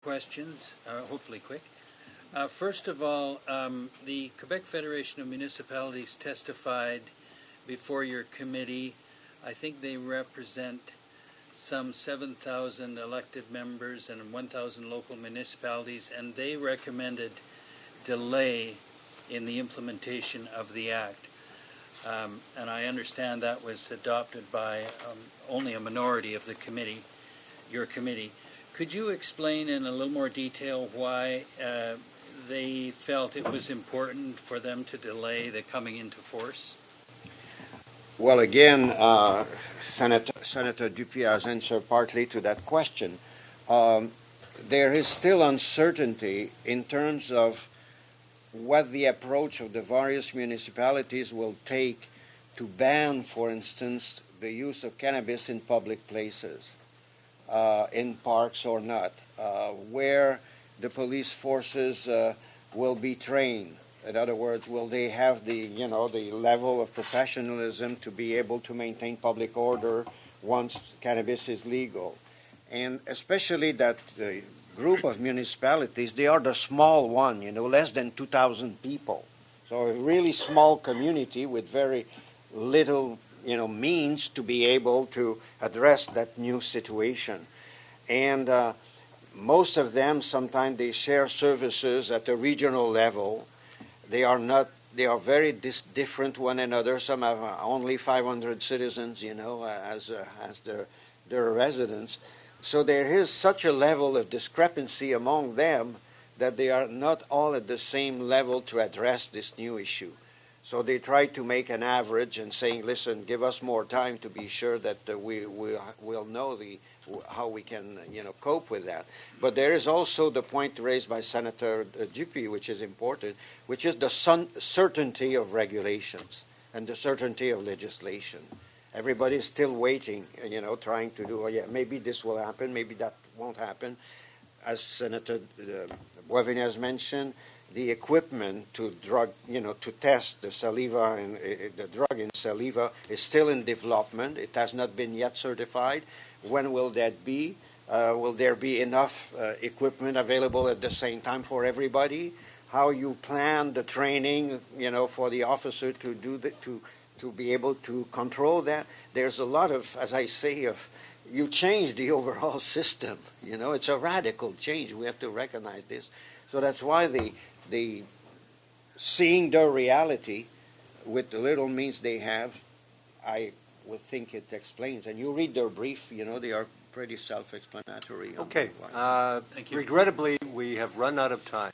questions, hopefully quick. First of all, the Quebec Federation of Municipalities testified before your committee. I think they represent some 7,000 elected members and 1,000 local municipalities, and they recommended delay in the implementation of the Act. And I understand that was adopted by only a minority of the committee, your committee. Could you explain in a little more detail why they felt it was important for them to delay the coming into force? Well, again, Senator Dupuis has answered partly to that question. There is still uncertainty in terms of what the approach of the various municipalities will take to ban, for instance, the use of cannabis in public places, in parks or not, where the police forces will be trained. In other words, will they have the level of professionalism to be able to maintain public order once cannabis is legal? And especially that group of municipalities, they are the small one, less than 2,000 people. So a really small community with very little, means to be able to address that new situation. And most of them, sometimes they share services at a regional level. They are very different one another. Some have only 500 citizens, as their residents. So there is such a level of discrepancy among them that they are not all at the same level to address this new issue. So they try to make an average and saying, listen, give us more time to be sure that we'll know how we can cope with that. But there is also the point raised by Senator Dupuis, which is important, which is the certainty of regulations and the certainty of legislation. Everybody is still waiting, trying to do, maybe this will happen, maybe that won't happen. As Senator Boisvenu has mentioned, the equipment to to test the saliva and the drug in saliva is still in development. It has not been yet certified. When will that be? Will there be enough equipment available at the same time for everybody? How you plan the training, for the officer to do to be able to control that? There's a lot of, as I say, you change the overall system. It's a radical change. We have to recognize this. So that's why the seeing the reality with the little means they have, I would think it explains. And you read their brief, they are pretty self-explanatory. Okay. Thank you. Regrettably, we have run out of time.